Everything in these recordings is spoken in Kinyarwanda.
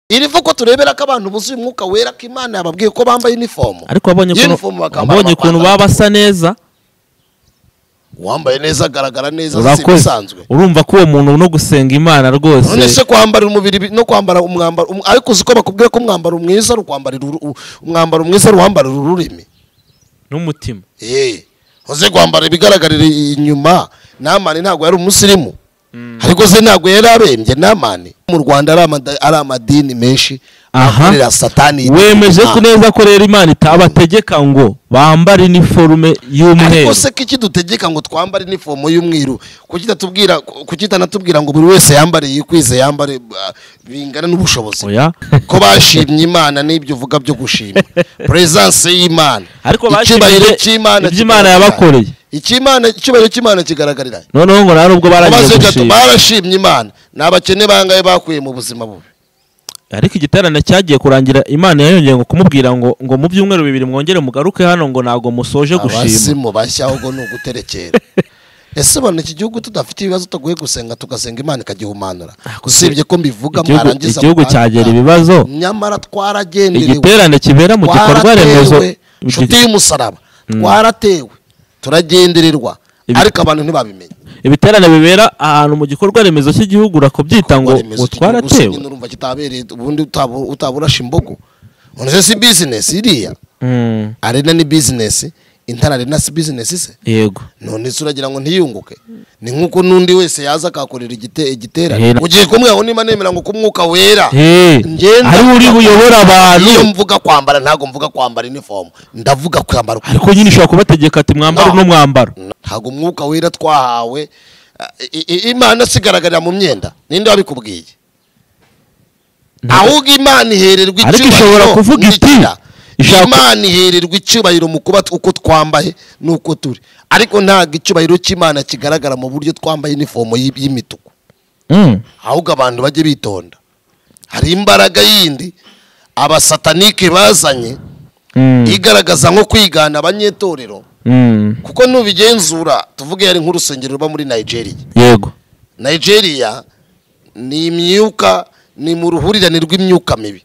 irivuga ko turebera ko abantu buzuye umwuka wera ko Imana yababwiye ko bambaye uniform ariko abonye ukuntu babasa neza wambaye neza agaragara neza sibisanzwe urumva ko uwo muntu no gusenga Imana rwose none se kwambara umubiri no kwambara umwambaro ariko uziko bakubwiye ko umwambaro mwiza rukwambara umwambaro mwiza ruhambara ururimi n'umutima hoze kwambara ibigaragarira inyuma Namani ntago yari umusirimu ariko se ntago yari abembye Namani mu Rwanda ari amadini menshi akorera Satani wemeje kuneza ko rero Imana itabategeka ngo bambare uniforme y'umweru ariko se kiki dutegeka ngo twambare uniforme y'umweru kukita natubwira ngo buri wese yambare yikwize yambare bingana n'ubushobozi ko bashimye Imana n'ibyo uvuga byo gushima presence y'Imana ariko bashimye Imana yabakoreye icyubahiro cy'Imana kigaragarira noneho ngo narubwo barashimye Imana n'abakene bangaye bakuye mu buzima bubi ariko igiterane cyagiye kurangira Imana yayongeye ngo kumubwira ngo mu byumweru bibiri mwongere mugaruke hano ngo nago musoje gushima abasimu bashya ahubwo n'uguterekera ese bone iki gihugu tudafite ibibazo tuguye gusenga tugasenga Imana ikagihumanura usibye ko mbivuga mwarangiza igihugu cyagera ibibazo nyamara twaragenderewe igiterane kibera mu gikorwa remezo inshuti y'umusaraba twaratewe turagendererwa ariko abantu ntibabimenye ibiterane bibera ahantu mu gikorwa remezo cy'igihugu rakobyita ngo twaratewe urumva kitabereye ubundi utaburasha imbogo none si business iriya arena ni business intara arena si business se yego none suragira ngo ntiyunguke ni nkuko nundi wese yaza akakorera igiterane ugiye kumwe aho nima nemera ngo kumwuka wera ngenda ari uri buyobora abantu iyo mvuga kwambara ntago mvuga kwambara uniform ndavuga kwambara ariko nyine ushobora kubategeka ati mwambaro no mwambaro ntago umwuka wera twahawe Imana sigaragarira mu myenda ninde wabikubwiye ahubwo Imana ihererwa icyubahiro ariko ishobora kuvuga iti Imana ihererwa icyubahiro mu kuba uko twambaye nuko turi ariko ntago icyubahiro cy'Imana kigaragara mu buryo twambaye uniform y'imituku ahubwo abantu bajye bitonda hari imbaraga yindi abasatanike bazanye igaragaza nko kwigana abanyetorero kuko nubigenzura tuvuge yari nk'urusengero ruba muri Nigeria yego Nigeria ni imyuka ni mu ruhurirane rw'imyuka mibi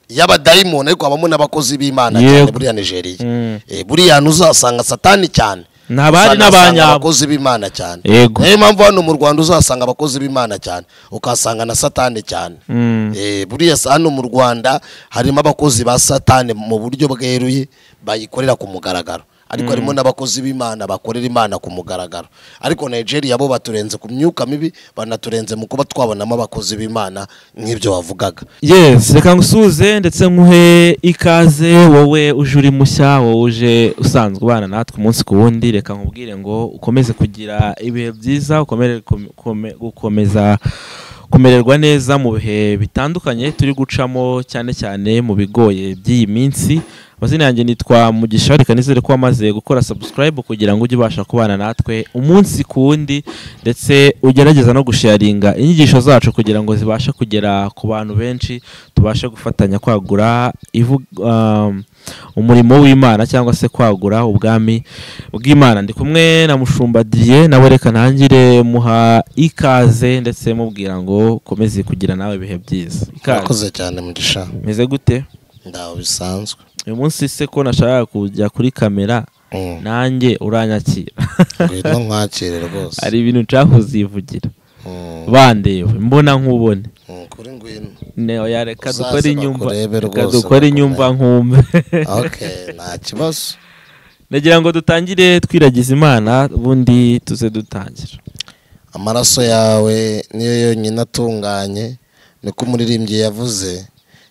y'abadayimoni ariko abamo n'abakozi b'Imana cyane buri ya Nigeria buri yantu uzasanga Satani cyane nabari n'abanyabakozi b'Imana cyane niyo mpamvu hano mu Rwanda uzasanga abakozi b'Imana cyane ukasanga na Satani cyane buriya hano mu Rwanda harimo abakozi ba Satani mu buryo bweruye bayikorera ku mugaragaro ariko harimo n'abakozi b'Imana bakorera Imana ku mugaragaro ariko Nigeria bo baturenze ku myuka mibi banaturenze mu kuba twabonamo abakozi b'Imana nk'ibyo wavugaga reka ngusuze ndetse nkuhe ikaze wowe uje uri mushya wowe uje usanzwe ubana natwe umunsi ku wundi reka nkubwire ngo ukomeze kugira ibihe byiza gukomeza kumererwa neza mu bihe bitandukanye turi gucamo cyane cyane mu bigoye by'iyi minsi amazina yanjye nitwa Mugisha reka nizere ko wamaze gukora subscribe kugira ngo ujye ubasha kubana natwe umunsi ku wundi ndetse ugerageza no gusharinga inyigisho zacu kugira ngo zibashe kugera ku bantu benshi tubashe gufatanya kwagura umurimo w'Imana cyangwa se kwagura ubwami bw'Imana ndi kumwe na Mushumba Dieu nawe reka ntangire muha ikaze ndetse mubwira ngo komeze kugira nawe ibihe byiza ikaze cyane Mugisha meze gute ndaho bisanzwe uyu munsi se ko nashaka kujya kuri kamera nanjye uranyakira ngwino nkwakire rwose hari ibintu nshaka kuzivugira bandebe mbona nkubone kuri ngwino neo yareka dukora inyumva nkumbe nta kibazo nagira ngo dutangire twiragiza Imana ubundi tuze dutangira amaraso yawe niyo yonyine atunganye niko umuririmbyi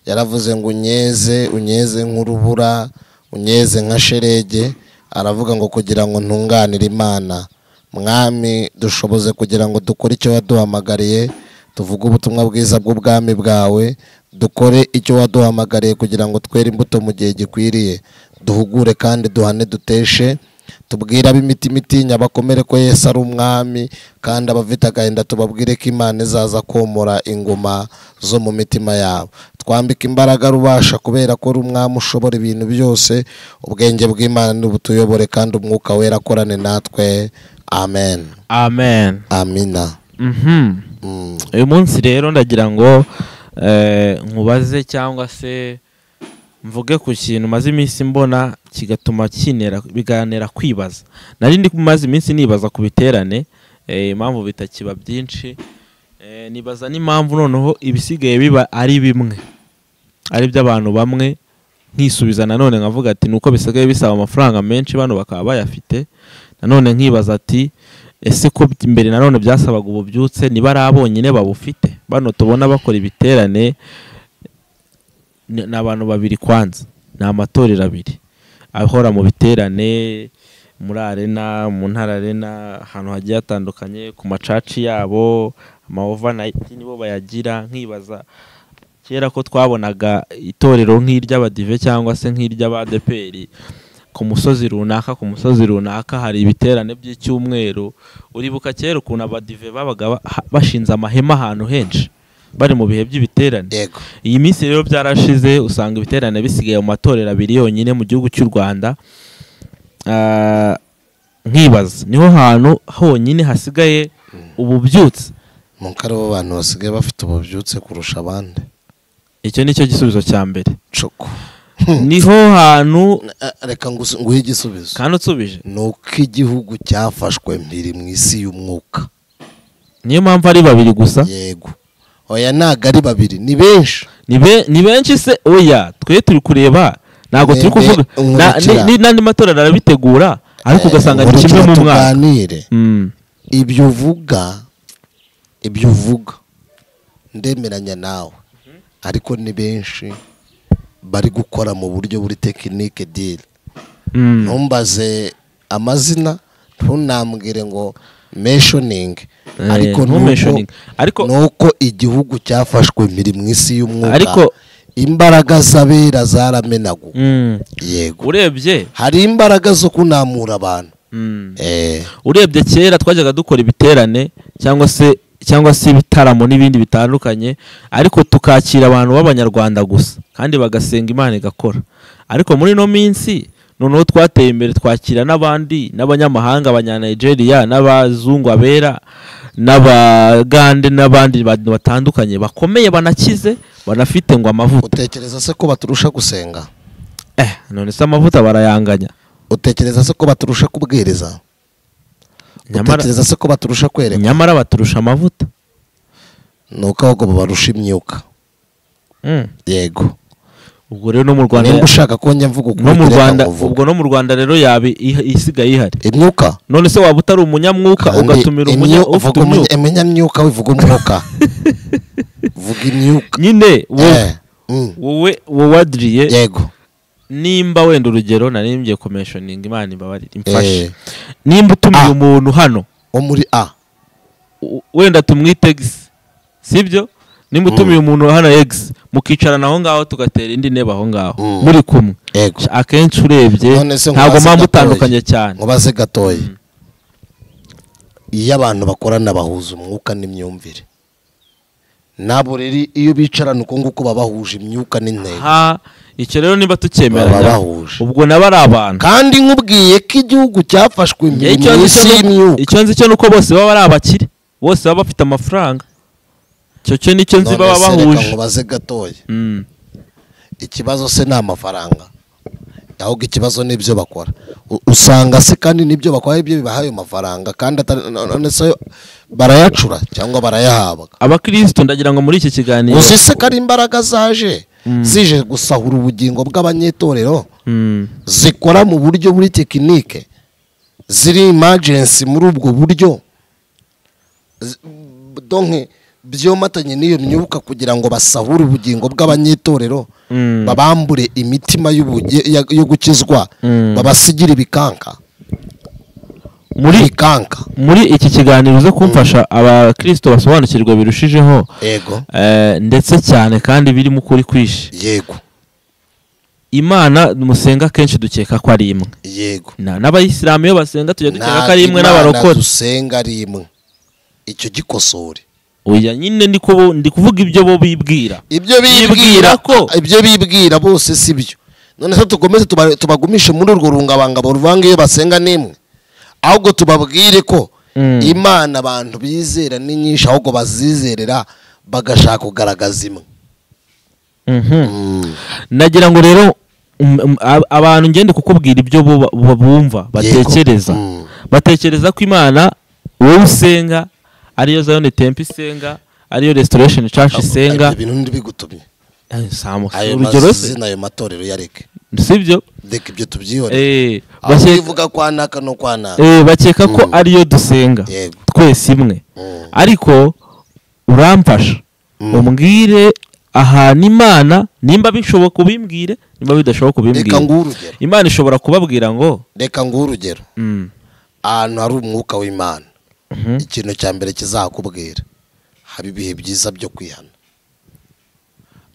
yaravuze ngo unyeze nk'urubura unyeze nka sherege aravuga ngo kugira ngo ntunganire Imana mwami dushoboze kugira ngo dukore icyo waduhamagariye tuvuge ubutumwa bwiza bw'ubwami bwawe dukore icyo waduhamagariye kugira ngo twere imbuto mu gihe gikwiriye duhugure kandi duhane duteshe tubwire ab'imitima itinya bakomere ko Yesu ari umwami kandi abafite agahinda tubabwire ko Imana izaza komora inguma zo mu mitima yabo twambika imbaraga rubasha kubera ko ari umwami ushobora ibintu byose ubwenge bw'Imana n'ubutuyobore kandi umwuka wera akorane natwe amen amen amina uyu munsi rero ndagira ngo nkubaze cyangwa se mvuge ku kintu maze iminsi mbona kigatuma biganira kwibaza. Nari ndi maze iminsi nibaza ku biterane impamvu bitakiba byinshi, nibaza n'impamvu noneho ibisigaye biba ari bimwe, ari by'abantu bamwe, nkisubiza nanone nkavuga ati nuko bisigaye bisaba amafaranga menshi bano bakaba bayafite. Nanone nkibaza ati ese ko imbere nanone byasabaga ububyutse, niba ari abonyine babufite? Bano tubona bakora ibiterane n'abantu babiri, kwanza ni amatorero abiri ahora mu biterane, muri arena, mu ntara arena, ahantu hagiye hatandukanye, ku macaci yabo, amahova nibo bayagira. Nkibaza kera ko twabonaga itorero nk'iry'abadive cyangwa se nk'iry'abadeperi ku musozi runaka hari ibiterane by'icyumweru. Uribuka kera ukuntu abadive babaga bashinze amahema ahantu henshi bari mu bihe by'ibiterane. Iyi minsi rero byarashize, usanga ibiterane bisigaye mu matorero abiri yonyine mu gihugu cy'u Rwanda. Nkibaza niho hantu honyine hasigaye ububyutse mu karere, abantu basigaye bafite ububyutse kurusha abandi. Icyo nicyo gisubizo cya mbere. Coko niho hantu reka nguhe igisubizo kandi utsubije, nuko igihugu cyafashwe mbiri mu isi y'umwuka. Niyo mpamvu ari babiri gusa. Yego, oya ntago ari babiri, ni benshi. Ni benshi se? Oya, twe turi kureba, ntabwo turi kuvuga n'andi matorero arabitegura, ariko ugasanga ni kimwe mu mwaka. Ibyo uvuga ndemeranya nawe, ariko ni benshi bari gukora mu buryo buri tekinike deal. Ntumbaze amazina, ntunambwire ngo mentioning, ariko nuko igihugu cyafashwe mbiri mu isi y'umwuka, ariko imbaraga z'abera zaramenagu. Yego, urebye hari imbaraga zo kunamura abantu. Urebye kera twajyaga dukora ibiterane cyangwa se ibitaramo n'ibindi bitandukanye, ariko tukakira abantu b'abanyarwanda gusa kandi bagasenga Imana igakora. Ariko muri no minsi noneho twateye imbere, twakira n'abandi, n'abanyamahanga, abanya-Nigeria, n'abazungu, abera, n'abagande, n'abandi bantu batandukanye bakomeye, banakize, banafite ngo amavuta. Utekereza se ko baturusha gusenga? None se amavuta barayanganya? Utekereza se ko baturusha kubwiriza? Utekereza se ko baturusha kwereka? Nyamara baturusha amavuta. Nuko ahubwo babarusha imyuka. Yego. Ubwo rero no mu Rwanda, nimba ushaka ko njya mvuga no mu Rwanda, ubwo no mu Rwanda rero yabe isigaye ihari imyuka. None se waba utari umunyamwuka ugatumira ufite umwuka? Umunyamyuka wivuga umwuka. Vuga imyuka nyine wowe Adrie. Yego, nimba wenda urugero narimbye commissioning, Imana imbabarire imfashe, nimba utumiye umuntu hano muri wenda tumwite X, sibyo? Nimba utumiye umuntu hano X, mukicarana aho ngaho tugatera indi ntebe aho ngaho muri kumwe, akenshi urebye ntabwo mpamvu utandukanye cyane. Mubaze gatoya, iyo abantu bakorana bahuza umwuka n'imyumvire, nabo rero iyo bicarana uko nguko babahuje imyuka n'intego. Icyo rero niba tukemeranya, ubwo naba ari abantu. Kandi nkubwiye ko igihugu cyafashwe mbere mu isi y'imyuka. Icyo nzi cyo nuko bose baba ari abakire, bose baba bafite amafaranga. Cyo nicyo nzi baba bahuje. Mubaze gatoya, ikibazo se ni amafaranga, ahubwo ikibazo n'ibyo bakora. Usanga se kandi n'ibyo bakora ibyo bibahaye amafaranga, kandi none se barayacura cyangwa barayahabwa. Abakristo ndagira ngo muri iki kiganiro uzise ko ari imbaraga zije gusahura ubugingo bw'abanyetorero, zikora mu buryo buri tekinike, ziri emergency muri ubwo buryo, donke byomatanye n'iyo myuka kugira ngo basahure ubugingo bw'abanyetorero, babambure imitima yo gukizwa, babasigire ibikanka. Muri iki kiganiro uze kumfasha abakristo basobanukirwa birushijeho, ndetse cyane kandi birimo ukuri kwishi. Yego, Imana musenga kenshi dukeka ko ari imwe. Yego, n'abayisilamu iyo basenga tujya dukeka ko ari imwe, n'abarokore dusenga ari imwe. Icyo gikosore. Oya nyine ndi kuvuga ibyo bo bibwira. Ibyo bibwira bose sibyo. None se tukomeze tubagumishe muri urwo rungabangabo ruvanga iyo basenga nimwe, ahubwo tubabwire ko Imana abantu bizera ni nyinshi, ahubwo bazizerera bagashaka kugaragaza imwe. nagira ngo rero abantu ngende kukubwira ibyo bumva batekereza batekereza ko Imana wowe usenga ariyo Zion Temple isenga ariyo Restoration Church isenga ibintu ndibigutumye urugero se nayo matorero yareke sibyo deka ibyo tubyihore bakivuga kwanaka no kwanaka bakeka ko ariyo dusenga twese imwe ariko uramfasha umbwire ahantu Imana nimba bishoboka ubimbwire nimba bidashoboka ubimbwire Imana ishobora kubabwira ngo reka ngurugero ahantu hari umwuka w'Imana ikintu cya mbere kizakubwira haba ibihe byiza byo kwihana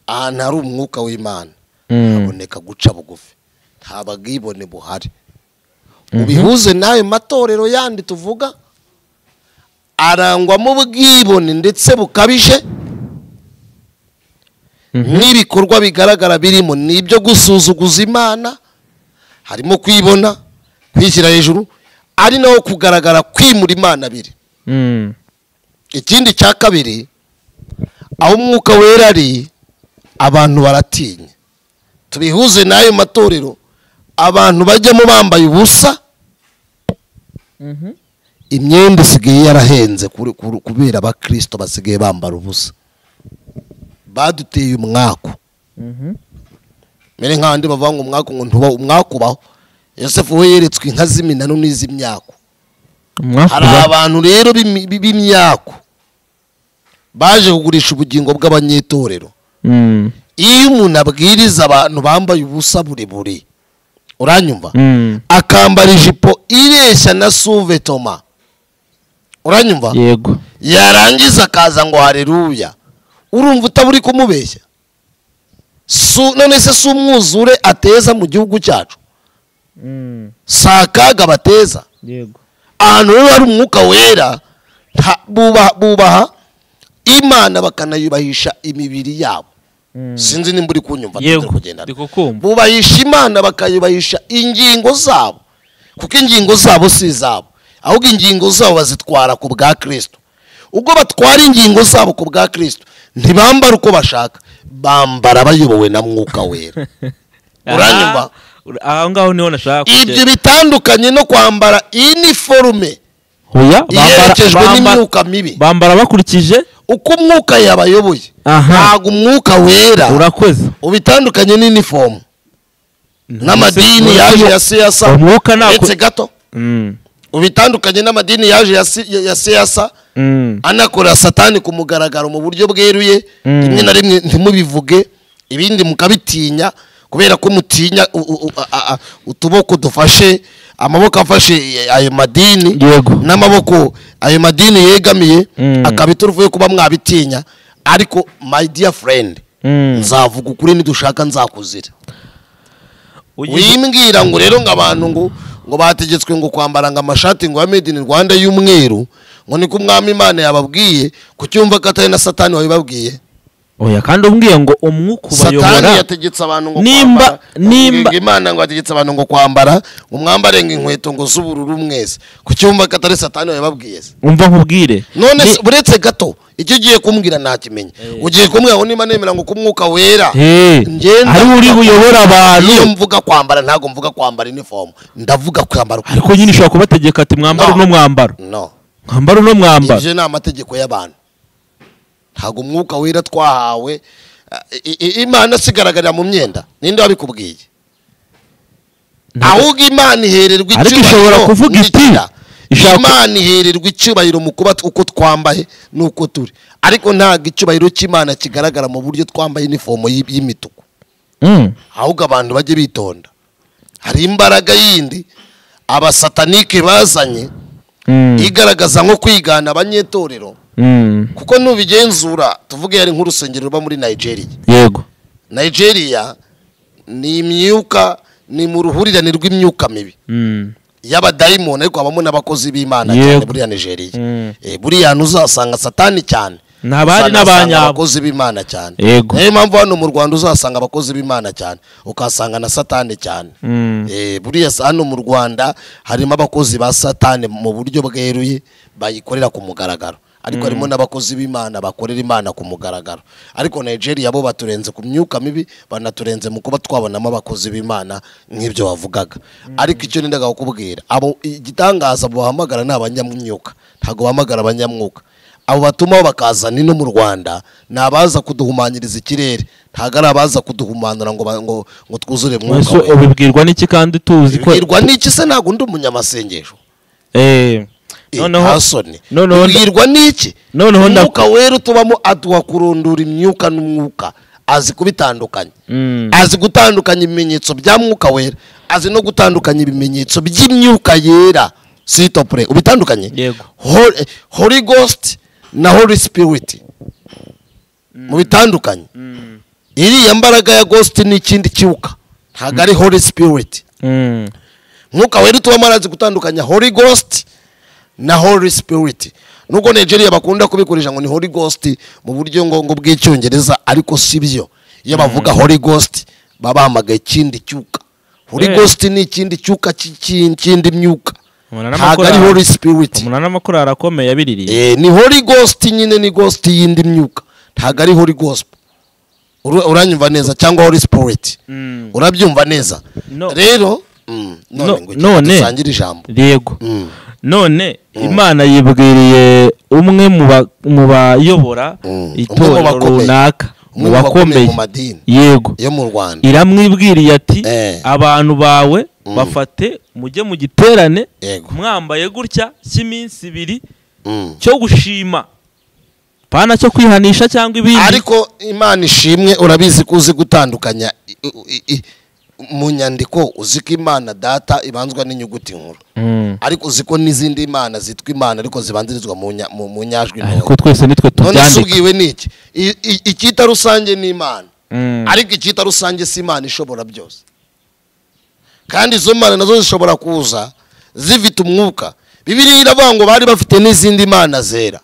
ahantu hari umwuka w'Imana haboneka guca bugufi nta bagibone buhari ubihuze nayo matorero yandi tuvuga arangwamo ubwibone ndetse bukabije n'ibikorwa bigaragara birimo nibyo gusuzuguza Imana harimo kwibona kwishyira hejuru ari naho kugaragara kwimura Imana biri ikindi cya kabiri aho umwuka wera ari abantu baratinya tubihuze nayo matorero abantu bajyamo bambaye ubusa imyenda isigaye yarahenze kubera abakristo basigaye bambara ubusa baduteye umwako mere nk'andi bavuga ngo umwako ngo ntuba umwakubaho Yosefu we yeretswe inka z'iminano n'iz'imyako hari abantu rero b'imyako baje kugurisha ubugingo bw'abanyetorero iyo umuntu abwiriza abantu bambaye ubusa burebure uranyumva akambara ijipo ireshya na suvetoma uranyumva yego yarangiza akaza ngo haleluya urumva utaburi kumubeshya none se si umwuzure ateza mu gihugu cyacu sakaga bateza yego ahantu rero hari umwuka wera bubaha Imana bakanayubahisha imibiri yabo sinzi nimba uri kunyumva bubahisha Imana bakayubahisha ingingo zabo kuko ingingo zabo si izabo ahubwo ingingo zabo bazitwara ku bwa Kristo ubwo batwara ingingo zabo ku bwa Kristo ntibambara uko bashaka bambara bayobowe na mwuka wera uranyumva aho ngaho niho nashaka ibyo bitandukanye no kwambara uniforme yerekejwe n'imyuka mibi bambara bakurikije uko umwuka yabayoboye ntago umwuka wera urakoze ubitandukanye n'uniforme n'amadini yaje ya siyasa ndetse gato ubitandukanye n'amadini yaje ya siyasa anakora satani ku mugaragaro mu buryo bweruye rimwe na rimwe ntimubivuge ibindi mukabitinya kubera ko mutinya utuboko dufashe amaboko afashe ayo madini n'amaboko ayo madini yegamiye akabituruvuye kuba mwabitinya ariko my dear friend nzavuga ukuri nidushaka nzakuzira wimbwira ngo rero ngabantu ngo bategetswe ngo kwambara ngo amashati ngo made in Rwanda y'umweru ngo niko umwami Imana yababwiye kucyumva katari na Satani wabibabwiye oya kandi umbwiye ngo umwuka ubayobora Satani yategetse abantu ngo nimba Imana ngo yategetse abantu ngo kwambara umwambare ngo inkweto ngo z'ubururu mwese kucyumva katari Satani wabibabwiye umva nkubwire none buretse gato icyo ugiye kumbwira ntakimenye ugiye kumbwira ngo niba nemera ngo kumwuka wera ngenda ari uri buyobora abantu iyo mvuga kwambara ntago mvuga kwambara uniform ndavuga kwambara ariko nyine ushobora kubategeka ati mwambaro no mwambaro mwambaro no mwambaro ibyo ni amategeko y'abantu ntago umwuka wera twahawe Imana sigaragarira mu myenda ninde wabikubwiye ahubwo Imana ihererwa icyubahiro kuvuga iti Imana ihererwa icyubahiro mu kuba uko twambaye nuko turi ariko ntago icyubahiro cy'Imana kigaragara mu buryo twambaye uniform y'imituku ahubwo abantu bajye bitonda hari imbaraga yindi abasatanike bazanye igaragaza nko kwigana abanyetorero kuko nubigenzura tuvuge yari nk'urusengero ruba muri Nigeria yego Nigeria ni imyuka ni mu ruhurirane rw'imyuka mibi y'abadayimoni ariko habamo n'abakozi b'Imana cyane buriya Nigeria buriya uzasanga Satani cyane nabari n'abanyabo abakozi b'Imana cyane niyo mpamvu hano mu Rwanda uzasanga abakozi b'Imana cyane ukasanga na Satani cyane buriya hano mu Rwanda harimo abakozi ba Satani mu buryo bweruye bayikorera ku mugaragaro ariko harimo n'abakozi b'Imana bakorera Imana ku mugaragaro. Ariko Nigeria bo baturenze ku myuka mibi, banaturenze mu kuba twabonamo abakozi b'Imana nk'ibyo wavugaga. Ariko icyo nendaga kukubwira, abo igitangaza bahamagara n'abanyamwuka, ntago bahamagara abanyamwuka. Abo batuma bakazana no mu Rwanda nabaza kuduhumanyiriza ikirere, ntago ari abaza kuduhumanura ngo twuzure mwuka. So ubibwirwa n'iki kandi tuzi ko ubibwirwa n'iki se? Ntago ndi umunyamasengesho. Noneho ubwirwa n'iki? Umwuka wera tubamo aduha kurundura imyuka n'umwuka, azi kubitandukanya. Azi gutandukanya ibimenyetso bya mwuka wera, azi no gutandukanya ibimenyetso by'imyuka yera. Sitopre ubitandukanye. Yego. Holy Ghost na Holy Spirit mu bitandukanye. Iriya mbaraga ya Ghost ni ikindi cyuka, ntago ari Holy Spirit. Mwuka wera tubamo arazi gutandukanya Holy Ghost na Holy Spirit. Nuko Nigeria bakunda kubikoresha ngo ni Holy Ghost mu buryo ngo bw'icyongereza, ariko sibyo. Iyo bavuga Holy Ghost babahamagaye ikindi cyuka. Holy Ghost ni ikindi cyuka cy'ikindi myuka, ntago ari Holy Spirit. Umunana amakuru arakomeye yabiririye. Ni Holy Ghost nyine, ni Ghost yindi myuka, ntago ari Holy Ghost. Uranyumva neza cyangwa Holy Spirit? Urabyumva neza? Rero none dusangira ijambo. Yego. None Imana yibwiriye umwe mu bayobora itorero runaka, mu bakomeye mu madini, yego, yo mu Rwanda, iramwibwiriye ati abantu bawe bafate mujye mu giterane mwambaye gutya cy'iminsi 2 cyo gushima, pana cyo kwihanisha cyangwa ibindi. Ariko Imana ishimwe, urabizi kuzi gutandukanya mu nyandiko. Uziko Imana data ibanzwa n'inyuguti nkuru, ariko uziko n'izindi Imana zitwa Imana ariko zibanzirizwa mu nyajwi nto. Ariko twese nitwe tubyandika. None subwiwe niki? Icyita rusange ni Imana, ariko icyita rusange si Imana ishobora byose. Kandi izo Mana nazo zishobora kuza zifite umwuka. Bibiliya iravuga ngo bari bafite n'izindi Mana zera.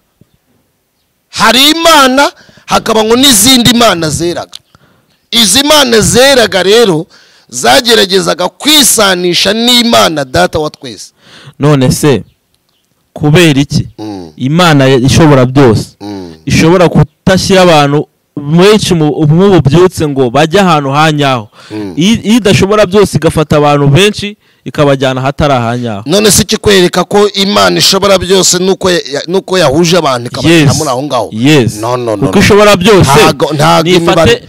Hari Imana hakaba ngo n'izindi Mana zeraga. Izi Mana zeraga rero zageragezaga kwisanisha n'Imana data wa twese. None se kubera iki Imana ishobora byose ishobora kutashyira abantu benshi mu bubyutse ngo bajye ahantu hanyaho, idashobora byose igafata abantu benshi ikabajyana hatari ahanyaho? None se ikikwereka ko Imana ishobora byose nuko yahuje abantu ikabajyana muri aho ngaho? No. Kuko ishobora byose nifate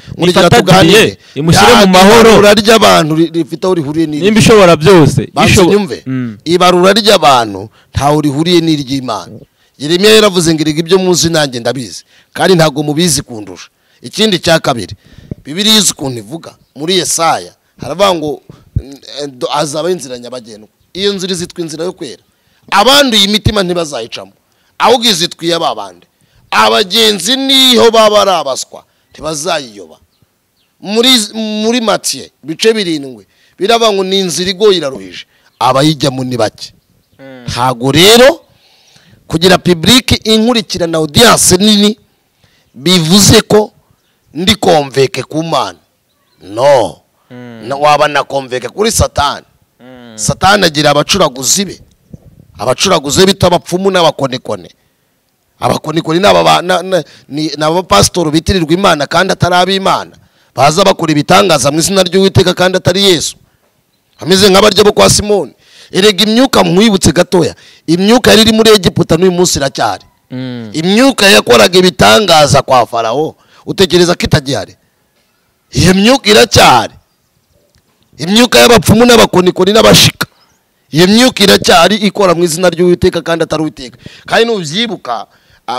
imushyire mu mahoro. Ibarura ry'abantu rifite aho rihuriye n'iri. Nimba ishobora byose nyumve, ibarura ry'abantu ntaho rihuriye n'iry'Imana. Yeremiya yaravuze ngo ibyo muzi nanjye ndabizi, kandi ntago mubizi kundusha. Ikindi cya kabiri, Bibiliya izi ukuntu ivuga muri Yesaya, haravuga ngo azaba inzira nyabagendwa. Iyo nzira izitwa inzira yo kwera, abanduye imitima ntibazayicamo, ahubwo izitwiye ababande. Abagenzi niho baba arabaswa ntibazayiyoba. Muri Matiye bice 7 biravuga ngo ni inzira igoye iraruhije, abayijyamo ni bake. Ntago rero kugira public inkurikirana audience nini bivuze ko ndi konveke ku Mana. No. Waba na konveke kuri Satani. Satani agira abacuraguzi be. Abacuraguzi bita abapfumu n'abakonekone. Abakonekone n'aba pastor bitirirwa Imana kandi atari Imana. Baza bakora ibitangaza mu izina ry'Uwiteka kandi atari Yesu. Ameze nk'abarya bo kwa Simoni. Erega imyuka mwibutse gatoya, imyuka yari muri Egiputa n'uyu munsi iracyari. Imyuka yakoraga ibitangaza kwa Farawo, utekereza ko itagihari? Iyo myuka iracyari. Imyuka y'abapfumu n'abakonikoni n'abashika, iyo myuka iracyari ikora mu izina ry'Uwiteka kandi atari Uwiteka. Kandi n'ubyibuka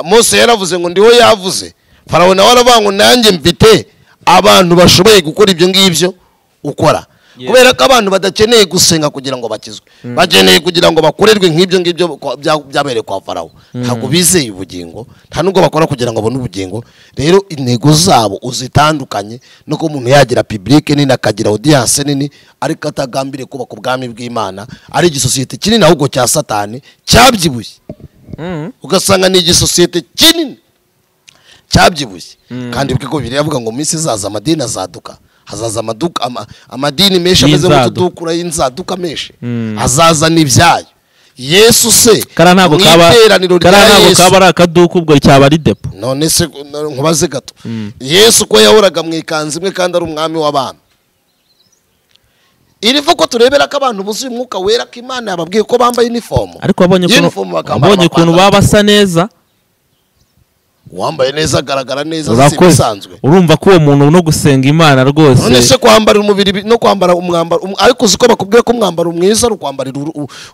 Mose yaravuze ngo ndiho yavuze, Farawo nawe aravuga ngo nanjye mfite abantu bashoboye gukora ibyo ngibyo ukora. Kubera ko abantu badakeneye gusenga kugira ngo bakizwe, bakeneye kugira ngo bakorerwe nk'ibyo ngibyo byabereye kwa Farawo. Ntabwo bizeye ubugingo, nta nubwo bakora kugira ngo babone ubugingo. Rero intego zabo uzitandukanye nuko umuntu yagira public nini akagira audience nini, ariko atagambire kubaka ubwami bw'Imana, ari igisosiyete kinini ahubwo cya Satani cyabyibushye. Ugasanga ni igisosiyete kinini cyabyibushye. Kandi bwiko Bibiliya yavuga ngo minsi izaza amadini azaduka. Hazaza amadini menshi ameze nk'utudukura y'inzaduka menshi, azaza n'ibyayo. Yesu se kara ntabwo kaba ari akaduka ubwo cyaba ari depo. none se nkubaze gato Yesu ko yahoraga mu ikanzu imwe kandi ari umwami w'abantu, irivuga ko turebera ko abantu buzuye umwuka wera ko Imana yababwiye ko bambaye uniform, ariko abonye ukuntu baba basa neza, wambaye neza agaragara neza bisanzwe. Urumva ko uwo muntu no gusenga Imana rwose. None se kwambara umubiri no kwambara umwambaro, ariko uziko bakubwiye ko umwambaro mwiza rukwambarira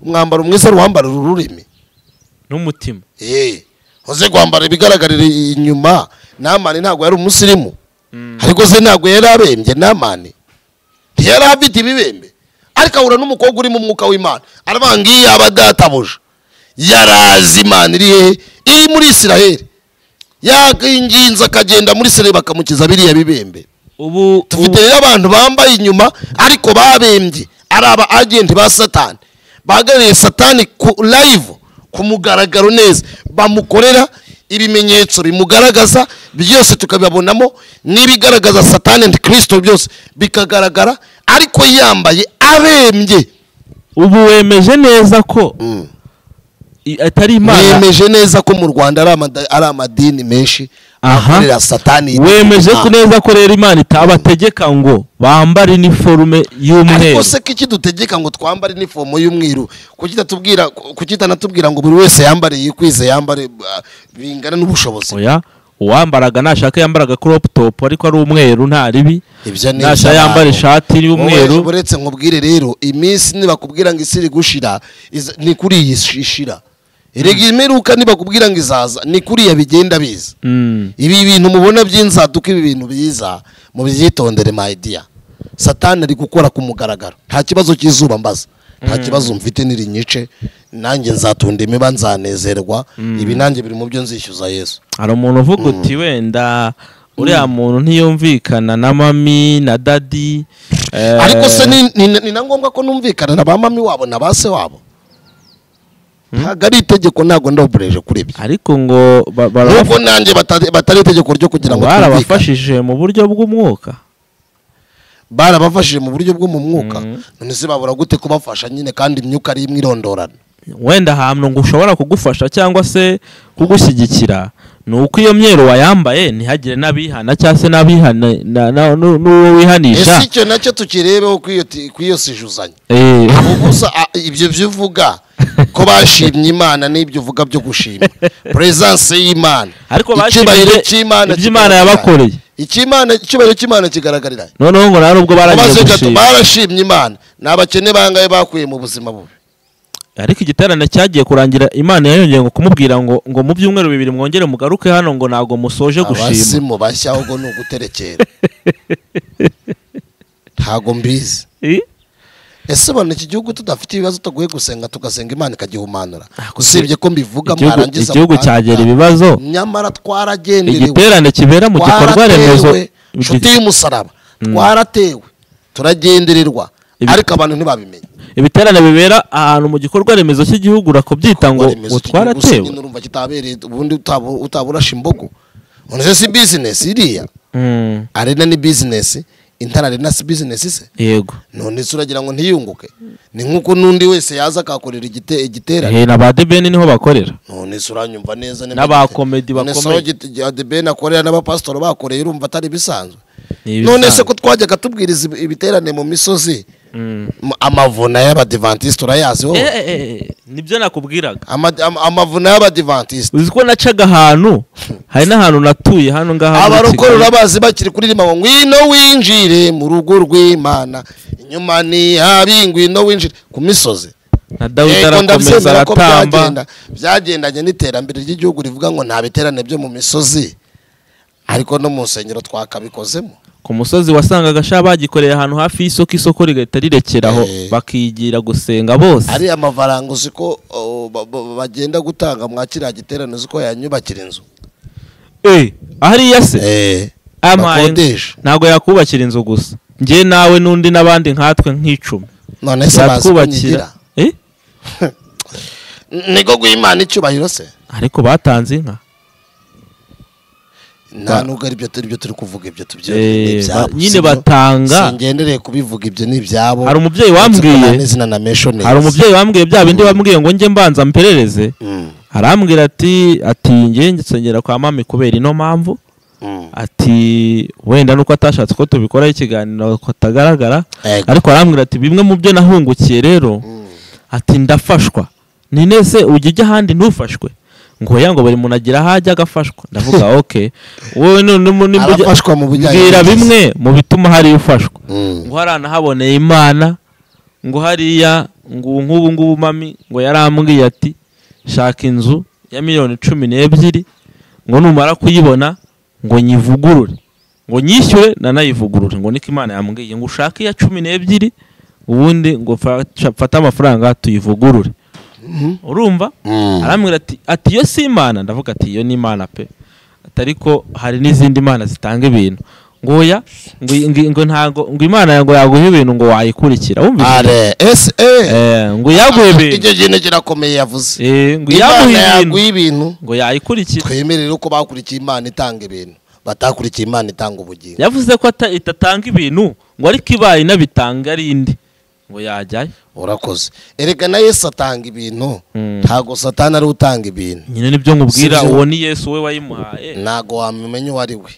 umwambaro mwiza ruhambarira ururimi n'umutima. Uze kwambara ibigaragarira inyuma. Namani ntabwo yari umusirimu, ariko se ntabwo yari abembye. Namani yari afite ibibembe, ariko ahura n'umukobwa uri mu mwuka w'Imana, arabangiye abadatabuja yarazi Imana iri muri Isiraheli, yakinginze akagenda muri Isiraheli bakamukiza biriya bibembe. Ubu tufite rero abantu bambaye inyuma ariko babembye, ari aba agent ba Satani, bahagarariye Satani ku live, ku mugaragaro neza, bamukorera ibimenyetso bimugaragaza byose tukabibonamo, n'ibigaragaza Satani and Kristo byose bikagaragara, ariko yambaye abembye. Ubu wemeje neza ko atari Imana? Wemeje neza ko mu Rwanda ari amadini menshi akorera Satani. Wemeje ko neza ko rero Imana itabategeka ngo bambare uniforme y'umweru? Ariko se kiki dutegeka ngo twambare uniforme y'umweru, kukitanatubwira ngo buri wese yambare yikwize, yambare bingana n'ubushobozi? Oya, uwambaraga nashaka yambaraga crop top ariko ari umweru nta ribi, nashaka yambara ishati y'umweru. Buretse nkubwire rero, iminsi nibakubwira ngo isiri gushira ni kuri iyi shishira, erega imeruka nibakubwira ngo izaza ni kuri ya bigenda biza. Ibi bintu mubona by'inzaduka, ibi bintu biza mu byitondere my dear. Satani ari gukora ku mugaragaro, nta kibazo cy'izuba mbaza, nta kibazo mfite nirinyice, nanjye nzatunda imiba nzanezerwa. Ibi nanjye biri mu byo nzishyuza Yesu. Hari umuntu uvuga uti wenda uriya muntu ntiyumvikana na mami na dadi, ariko se ni na ngombwa ko numvikana na ba mami wabo na ba se wabo? Ntabwo ari itegeko, ntabwo ndobureje kuri ibyo, ariko ngo nuko nanjye batari itegeko ryo kugira ngo barabafashije mu buryo bw'umwuka. Barabafashije mu buryo bwo mu mwuka, none se babura gute kubafasha nyine kandi imyuka ari imwe irondorana? Wenda hamwe ngo ushobora kugufasha cyangwa se kugushyigikira nuko iyo myero wayambaye ntihagire n'abihana cyangwa se n'abihana n'uwo wihanisha. Ese icyo nacyo tukirebeho kwiyo sijuzanya. Gusa ibyo byuvuga ko bashimye Imana n'ibyo uvuga byo gushima presence y'Imana, ariko bashimye cy'Imana by'Imana yabakoreye, icyubahiro cy'Imana kigaragarira. Noneho ngo nari ubwo barashimye Imana, n'abakene bangaye bakuye mu buzima bubi. Ariko igiterane cyagiye kurangira, Imana yayongeye ngo kumubwira ngo mu byumweru 2 mwongere mugaruke hano, ngo nago musoje gushima. Abasimu bashya ahubwo ni uguterekera. Ntago mbizi. Ese bano iki gihugu tudafite ibibazo tuguye gusenga tugasenga Imana ikagihumanura? Usibye ko mbivuga mwarangiza igihugu cyagera ibibazo, nyamara twaragenderewe. Igiterane kibera mu gikorwa remezo, inshuti y'umusaraba, twaratewe turagendererwa, ariko abantu ntibabimenye. Ibiterane bibera ahantu mu gikorwa remezo cy'igihugu urakobyita ngo twaratewe. Urumva kitabereye ubundi utaburasha imbogo. None si business iriya? Arena ni business, Intara Arena si business se? Yego. None se uragira ngo ntiyunguke? Ni nkuko nundi wese yaza akakorera igiterane. Na ba Debeni niho bakorera. None se uranyumva neza n'aba comedy bakomeye. None Debeni akorera n'abapastor bakoreye, urumva atari bisanzwe. None se ko twajyaga tubwiriza ibiterane mu misozi, amavuna y'abadivantiste urayazi wowe? Nibyo nakubwiraga, amavuna y'abadivantiste. Uzi ko nacaga ahantu, hari n'ahantu natuye hano ngaha. Abarokora urabazi bakiri kuririmba ngo ngwino winjire mu rugo rw'Imana, inyuma ni habi ngwino winjire ku misozi. Na Dawidi arakomeza aratamba. Byagendanye n'iterambere ry'igihugu rivuga ngo nta biterane byo mu misozi, ariko no mu nsengero twakabikozemo. Ku musozi wasangaga sha bagikoreye ahantu hafi y'isoko rigahita rirekeraho bakigira gusenga bose. Ari amafaranga uziko bagenda gutanga mwakira giterane uziko yanyubakira inzu. Ahari se akodesha ntago yakubakira inzu gusa, ngiye nawe nundi nabandi nkatwe nk'icumi. None se bazubakira niko guhimana icyubahiro se? Ariko batanze inka. nta nubwo ari byo turi kuvuga, ibyo nyine batanga, singendereye kubivuga, ibyo ni ibyabo. hari umubyeyi wambwiye bya bindi wambwiye ngo njye mbanza mperereze, arambwira ati njye nsengera kwa mami kubera ino mpamvu, ati wenda nuko atashatse ko tubikoraho ikiganiro ko atagaragara, ariko arambwira ati bimwe mu byo nahungukiye rero, ati ndafashwa, ni nese ujya ahandi ntufashwe, ngo yango bari muntu agira hajya agafashwa. Ndavuga okay, wowe arafashwa mu bujyanye bwira bimwe mu bituma hari ufashwa, ngo harana haboneye Imana, ngo hariya ngo nk'ubu mami ngo yarambwiye ati shaka inzu ya miliyoni 12, ngo numara kuyibona ngo nyivugurure, ngo nyishyure nanayivugurure, ngo niko Imana yambwiye ngo ushake ya 12 ubundi ngo fata amafaranga tuyivugurure. Urumva? Arambwira ati yo si Imana. Ndavuga ati yo ni Imana pe, atariko hari n'izindi Imana zitanga ibintu, ngo ya ngo ntago ngo Imana yango yaguha ibintu ngo wayikurikira. Umvise ngo yaguha ibintu, icyo kintu kirakomeye yavuze, ngo yaguha ibintu ngo yayikurikira. Twemerere ko bakurikiye Imana itanga ibintu, batakurikiye Imana itanga ubugingo. Yavuze ko itatanga ibintu, ngo ariko ibaye inabitanga ari indi ngo yajyayo. Urakoze. Erega na Yesu atanga ibintu, ntago Satani ari utanga ibintu. Nyine nibyo nkubwira, uwo ni Yesu we wayimuhaye, ntago wamumenya uwari we.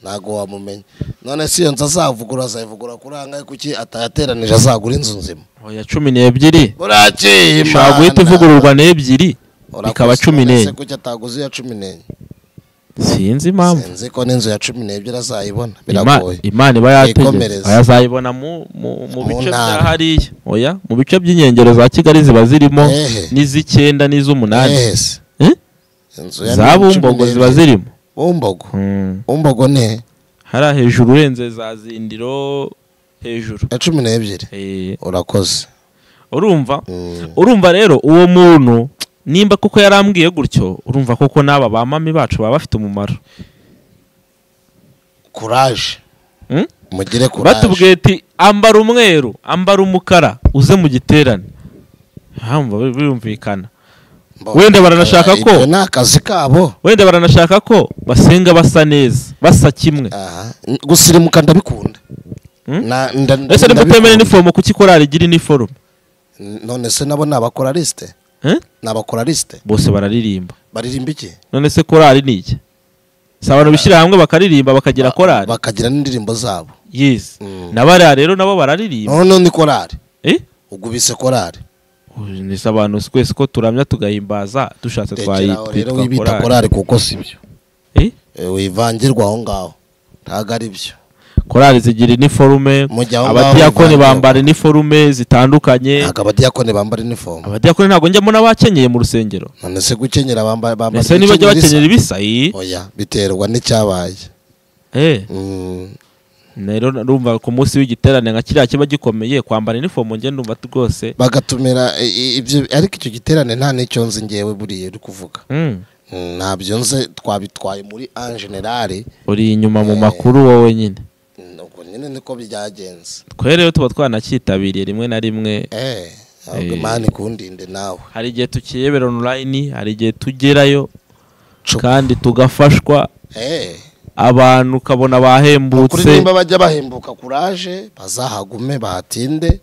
Ntago wamumenya. None si yo nza azayivugura kuranga kuki atayateranije azagura inzu nzima. Oya 12 burake Imana guhita ivugururwa n'ebyiri ikaba 14. Kuki ataguze ya 14? Sinzi impamvu. Sinzi ko n'inzu ya 12 azayibona, biragoye. Imana iba yategetse ayazayibona mu bice bya hariya. Oya, mu bice by'inyengero za Kigali ziba zirimo n'iz'icyenda n'iz'umunani. Za Bumbogo ziba zirimo. Bumbogo ne hari hejuru urenze za Zindiro hejuru ya 12. Urakoze. Urumva rero uwo muntu nimba kuko yarambwiye gutyo, urumva koko naba ba mami bacu baba bafite umumaro. Courage. Mugire courage. Batubwiye ati ambara umweru, ambara umukara, uze mu giterane. Hamva birumvikana. Wenda baranashaka ko nakazi kabo, wenda baranashaka ko basenga basa neza, basa kimwe. Gusirimuka ndabikunda. Ese nimutemene nifomo kuki korali gira niforume? None se nabo nabakoraliste? Nabakoraliste bose bararirimba. Baririmba iki? None se korali ni iki? Sabano bishira hamwe bakaririmba bakagira korali, bakagira n'indirimbo zabo. Yes. Nabara rero nabo bararirimba. None ni korali. Ugubise korali. Ni sabano twese ko turamya tugahimbaza dushatse twitwa korali kuko sibyo. Wivangirwa aho ngaho. Ntago ari byo. Korali zigira iniforume, abadiyakoni bambara iniforume zitandukanye. Abadiyakoni bambara iniforume. Abadiyakoni ntago njya mbona bakenyeye mu rusengero. None se gukenyera bambara. Ese niba bajya bakenyera ibisa? Oya, biterwa n'icyabaye. Nero ndumva ku munsi w'igiterane nka kiriya kiba gikomeye kwambara iniforume, nge ndumva rwose bagatumira ibyo, ariko icyo giterane nta n'icyo nzi ngewe buriye uri kuvuga. Ntabyo nze, twabitwaye muri en general. Uri inyuma mu makuru wowe nyine. Nyine niko byagenze. Twe rero tuba twanakitabiriye rimwe na rimwe. Ahubwo Imana ikundinde nawe. Hari igihe tukiyebera online, hari igihe tugerayo kandi tugafashwa. Abantu ukabona bahembutse. Kuri nimba bajya bahembuka courage, bazahagume bahatinde,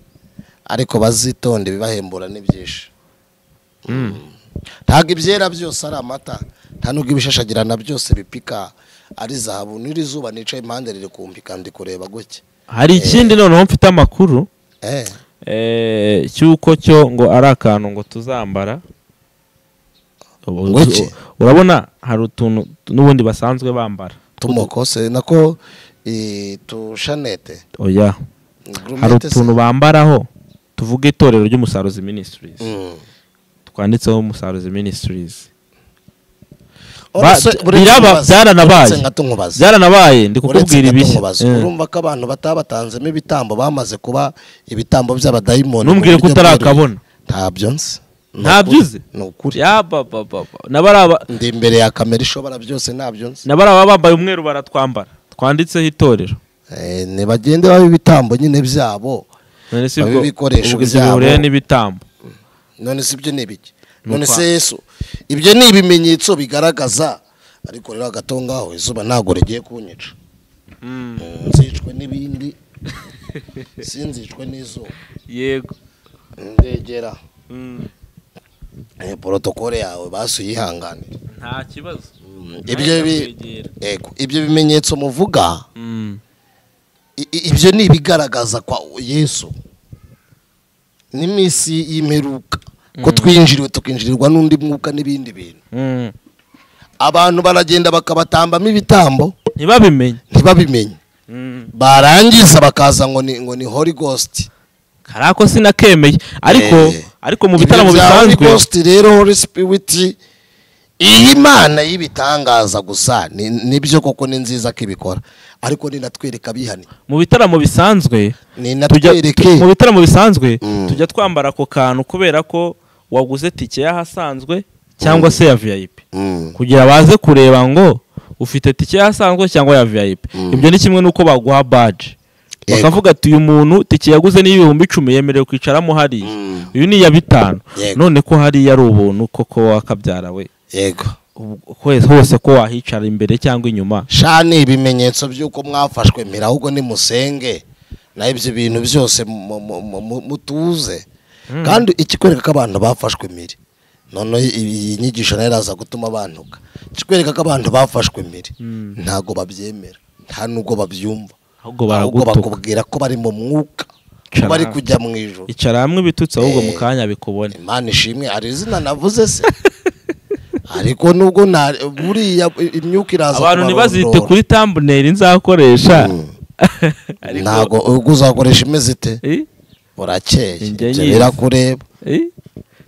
ariko bazitonde bibahembura n'ibyisha. Ntago ibyera byose ari amata, nta nubwo ibishashagirana byose bipika ari zahabu. N'iri zuba nicaye impande riri kumpika ndi kureba guke. Hari ikindi noneho mfite amakuru cyuko cyo ngo ari akantu ngo tuzambara. Urabona hari utuntu n'ubundi basanzwe bambara tumokose nako tushanete. Oya, hari utuntu bambaraho tuvuga itorero ry'Umusaruzi Ministries, twanditseho Umusaruzi Ministries. Biraba byaranabaye ndi kukubwira ibishya. Urumva ko abantu batabatanzemo ibitambo bamaze kuba ibitambo by'abadayimoni. Numbwire ko utarakabona. Ntabyo nzi. Ntabyo uzi? Nukuri. Ya nabaraba ndi imbere ya kamera ishobora byose ntabyo nzi. Nabaraba bambaye umweru baratwambara twanditseho itorero. Ne bagende baba ibitambo nyine byabo. None si bwo bikoresho byabo n'ibitambo. None si byo nibiki? None se Yesu ibyo ni ibimenyetso bigaragaza ariko rero agatongaho izuba ntago rigiye kunyica nzicwe n'ibindi sinzicwe n'izuba yego ndegera protokole yawe basuyihanganira nta kibazo ibyo bimenyetso muvuga ibyo ni ibigaragaza kwa Yesu n'imisi y'imperuka ko twinjiriwe tukinjirirwa n'undi mwuka n'ibindi bintu abantu baragenda bakabatambamo ibitambo ntibabimenye barangiza bakaza ngo ni Holy Ghost karako sinakemeye ariko mu bitaramo bisanzwe Holy Ghost rero Holy Spirit iyi Mana y'ibitangaza gusa nibyo koko ni nziza kibikora ariko ninatwereka bihani mu bitaramo bisanzwe mu bitaramo bisanzwe tujya twambara ako kantu kubera ko waguze tike yahasanzwe cyangwa se ya VIP kugira baze kureba ngo ufite tike yahasanzwe cyangwa ya VIP ibyo ni kimwe nuko baguha badge bakavuga ati uyu muntu tike yaguze ni 10,000 yemerewe kwicaramo hari uyu ni ya 5 none ko hari yari ubuntu koko wakabyara we yego hose ko wahicara imbere cyangwa inyuma shani ibimenyetso byuko mwafashwe mira ahubwo ni musenge na ibyo bintu byose mutuze kandi ikikwereka ko abantu bafashwe miri none iyi nyigisho naraza gutuma abantuka ikikwereka ko abantu bafashwe miri ntago babyemera nta nubwo babyumva ahubwo bakubwira ko bari mu mwuka bari kujya mu ijuru icara hamwe bitutse ahubwo mu kanya bikubone Imana ishimwe ari izina navuze se ariko nubwo buriya imyuka iraza abantu ntibazite kuri thumbnail nzakoresha ntago uzakoresha imeze ite urakeye birakureba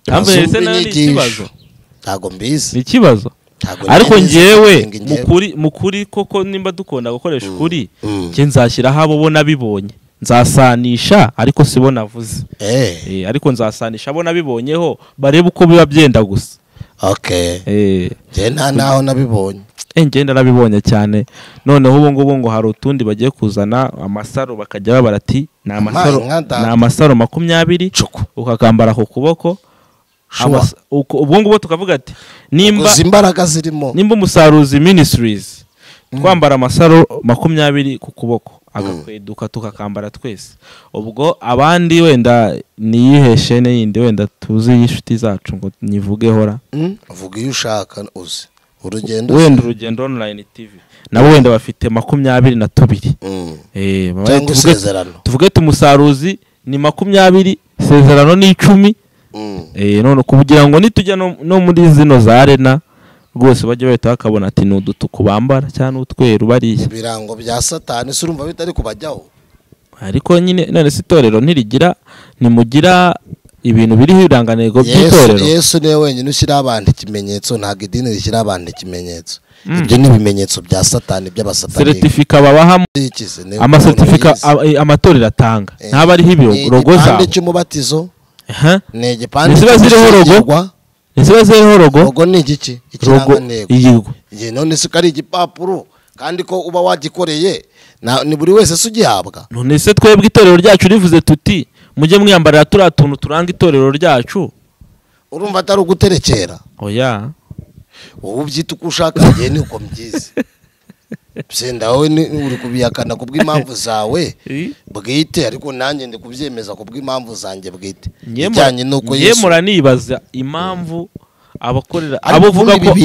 thumbnail se nayo ni ikibazo ntago mbizi ni ikibazo ariko ngewe mukuri koko nimba dukunda gukoresha ukuri nge nzashyiraho abo bona bibonye nzasanisha ariko sibo navuze ariko nzasanisha abo nabibonyeho barebe uko biba byenda gusa je naho nabibonye ngenda nabibonye cyane noneho ubu ngubu ngo hari utundi bagiye kuzana amasaro bakajya barati ni amasaro 20 ukakambara ku kuboko ubwo ngubu tukavuga ati nimba imbaraga zirimo nimba Umusaruzi Ministries twambara amasaro 20 ku kuboko agakweduka tukakambara twese ubwo abandi wenda niyiheshe yindi wenda tuzi yishuti zacu ngo nivuge hora uvuga iyo ushaka uzi urugendo online TV nabo wenda bafite 22 tuvuge Umusaruzi ni 20 sezerano ni 10 none kugira ngo nitujya no muri zino za arena rwose bajye bahita bakabona ati nudutuku bambara cyane utweru bariye birango bya Satani se urumva bitari kubajyaho ariko nyine none sitorero ntirigira nimugira ibintu biri hiranganego by'itorero Yesu niwe wenyine ushyira abantu ikimenyetso ntago idini rishyira abantu ikimenyetso ibyo ni ibimenyetso bya Satani by'abasatani certificate babaha amacertificate amatorero atanga ntaba ari ibyo rogo za kandi cy'umubatizo negipande ziriho rogo ziriho rogo ni igiki ikirangantego none se kari igipapuro kandi ko uba wagikoreye ni buri wese sugihabwa none se twebwe itorero ryacu rivuze tuti mujye mwiyambarira turi atuntu turanga itorero ryacu urumva atari uguterekera oya wowe ubyita uko ushaka ngiye ni uko mbyize Senda wowe uri kubiyakana kubw'impamvu zawe bwite ariko nanjye ndi kubyemeza kubw'impamvu zanjye bwite ijyanye nuko Yesu muranibaza impamvu abakorera abavuga ko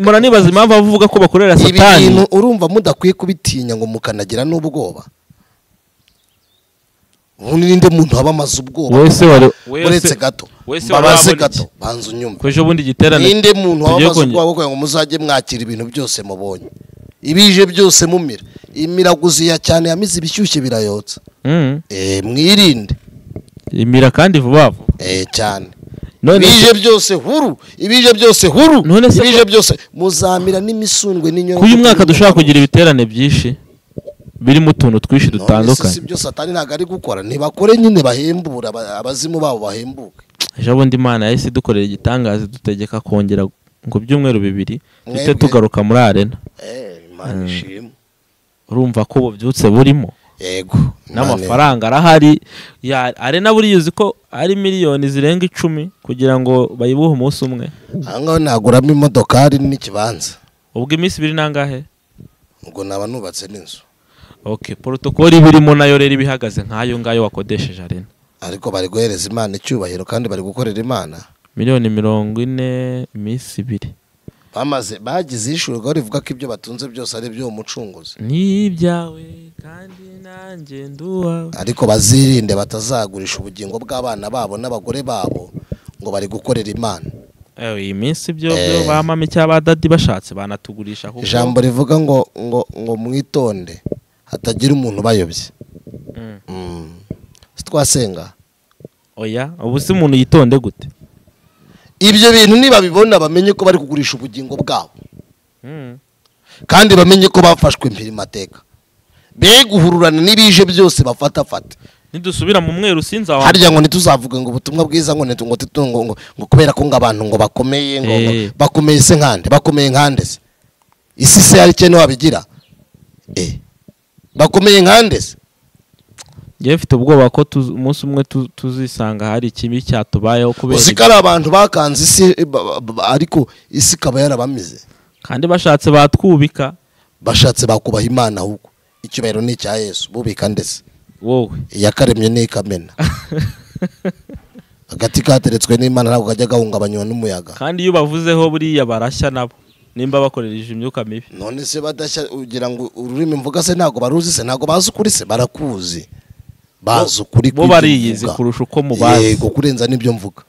muranibaza impamvu abavuga ko bakorera Satani ibintu urumva mudakwiye kubitinya ngo mukanagira n'ubwoba ninde muntu abamaze ubwoba uretse gato babaze gato banza unyumva kwejo bundi giterane ninde muntu abamaze ubwoba ngo muzajye mwakira ibintu byose mubonye ibije byose mumira imiraguzi ya cyane yamize ibishyushye birayotsa mwirinde imira kandi vuba cyane ibije byose huru ibije byose huru ibije byose muzamira n'imisundwe n'inyoro kuyu mwaka dushaka kugira ibiterane byinshi biri mu tuntu twishi dutandukanye si byo Satani ntago ari gukora ntibakore nyine bahembura abazimu babo bahembuke ejo bundi Imana yahise dukorera igitangaza dutegeka kongera ngo byumweru 2 dute tugaruka muri arena Imana ishimwe urumva ko bubyutse burimo yego n'amafaranga arahari ya arena buri yuzi ko ari miliyoni zirenga 10 kugira ngo bayibuhe umunsi umwe ahangaho naguramo imodokari n'ikibanza ubwo iminsi 2 nangahe ubwo naba nubatse n'inzu. Okay, protocol ibirimo nayo rero ibihagaze nkayo ngayo wakodesheje arena. Ariko bari guhereza Imana icyubahiro kandi bari gukorera Imana. Miliyoni 40 iminsi 2. Bagize ishurwa rivuga ko ibyo batunze byose ari byo umucunguzi. Ni ibyawe kandi nanjye nduwa. Ariko bazirinde batazagurisha ubugingo bw'abana babo n'abagore babo ngo bari gukorera Imana. Iyi minsi byo bamame cyaba dadi bashatse banatugurisha kuko ijambo rivuga ngo mwitonde hatagira umuntu bayobye. Twasenga. Oya, ubu si umuntu yitonde gute? Ibyo bintu niba bibona bamenye ko bari kugurisha ubugingo bwabo. Kandi bamenye ko bafashwe impiri mateka. Be guhururana n'ibije byose bafata. Nidusubira mu mweru sinza wa. Harya ngo ntituzavuga ngo ubutumwa bwiza ngo ngo kubera ko ngabantu ngo bakomeye ngo bakomeye se nkande bakomeye nkande se. Isi se ari cyane wabigira. Bakomeye nkande se. Ngiye mfite ubwoba ko umunsi umwe tuzisanga hari ikimi cyatubayeho kubera uzikara abantu bakanze isi ariko isi kaba yarabamize kandi bashatse batwubika bashatse bakubaha Imana ahubwo icyubahiro ni cya Yesu bubika ndese wowe yakaremye ni kamena agati kateretswe n'Imana ntabwo kajya gahungabanywa n'umuyaga kandi iyo bavuzeho buriya barashya nabo nimba bakorereje imyuka mibi none se badashya ugira ngo ururimi mvuga se ntago baruzi se ntago bazi kuri se barakuzi bazi kuri bo bariyizi kurusha uko mubazi yego kurenza nibyo mvuga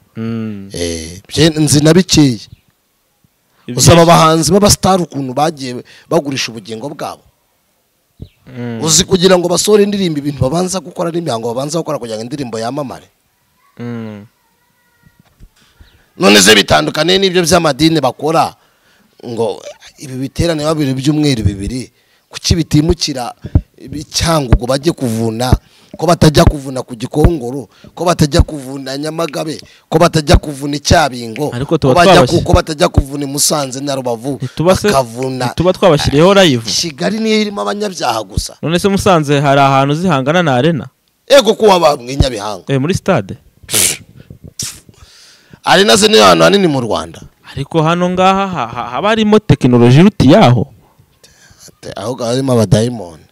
nzi nabikeye usaba abahanzi b'abastar ukuntu bagiye bagurisha ubugingo bwabo uzi kugira ngo basore indirimbo ibintu babanza gukora n'imihango babanza gukora kugira ngo indirimbo yamamare none ze bitandukane n'ibyo by'amadini bakora ngo ibi biterane babiri by'umweru bibiri kuki bitimukira icyangugo bajye kuvuna ko batajya kuvuna ku Gikongoro ko batajya kuvuna Nyamagabe ko batajya kuvuna Icyabingo ko batajya kuvuna Musanze na Rubavu bakavuna tuba twabashiriyeho live Kigali niyo irimo abanyabyaha gusa none se Musanze hari ahantu zihangana na arena ego kuba bamwinyabihanga muri stade arena se ni ahantu hanini mu Rwanda ariko hano ngaha haba harimo technology ruti yaho aho harimo abadayimoni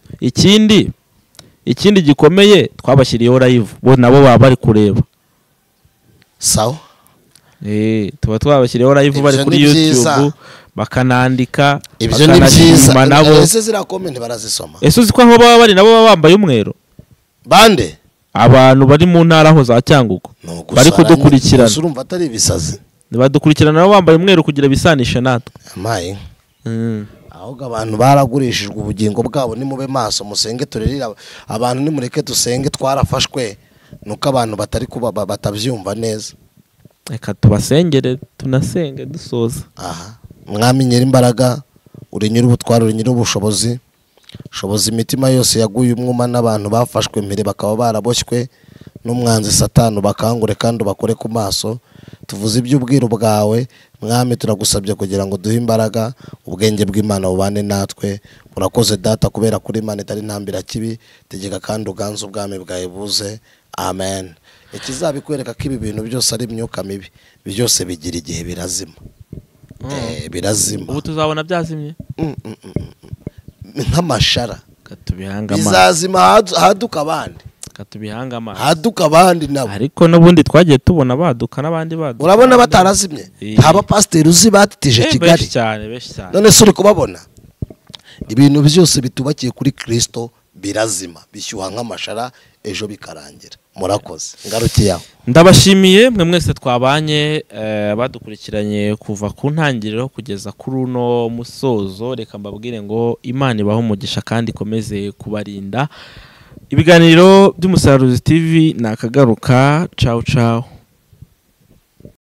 ikindi gikomeye twabashyiriyeho live bo nabo baba bari kureba sawa tuba twabashyiriyeho live bari kuri YouTube bakanandika ibyo ni byiza nabo ese zira comment barazisoma ese uzi ko aho baba bari nabo baba bambaye umwero bande abantu bari mu ntara aho za Cyangugu bari kudukurikirana urumva atari ibisazi badukurikirana nabo bambaye umwero kugira bisanishe natwe amaye ahubwo abantu baragurishijwe ubugingo bwabo ni mube maso musenge turerira abantu ni mureke dusenge twarafashwe nuko abantu batari kuba batavyumva neza reka tubasengere tunasenge dusoza mwami nyiri imbaraga uri nyiri ubutwaro uri nyiri ubushobozi shoboza imitima yose yaguye umwuma n'abantu bafashwe mbere bakaba baraboshywe n'umwanzi Satani bakangure kandi bakore ku maso tuvuze iby'ubwiru bwawe mwami turagusabye kugira ngo duhe imbaraga ubwenge bw'Imana bubane natwe urakoze data kubera kuri Imana itari ntambira kibi tegeka kandi uganze ubwami bwawe buze amen ikizabikwereka ko ibi bintu byose ari imyuka mibi byose bigira igihe birazima birazima ubu tuzabona byazimye nk'amashara katubihanga bizazima haduka abandi katubihanga amazi haduka abandi nabo ariko n'ubundi twagiye tubona baduka n'abandi baduka urabona batarazimye ntaba pasteur uzi batitije Kigali cyane none se uri kubabona ibintu byose bitubakiye kuri Kristo birazima bishyuha nk'amashara ejo bikarangira murakoze ngarukiye aho ndabashimiye mwe mwese twabanye badukurikiranye kuva ku ntangiriro kugeza kuri uno musozo reka mbabwire ngo Imana ibaho umugisha kandi ikomeze kubarinda ibiganiro by'Umusaruzi TV nakagaruka ciao ciao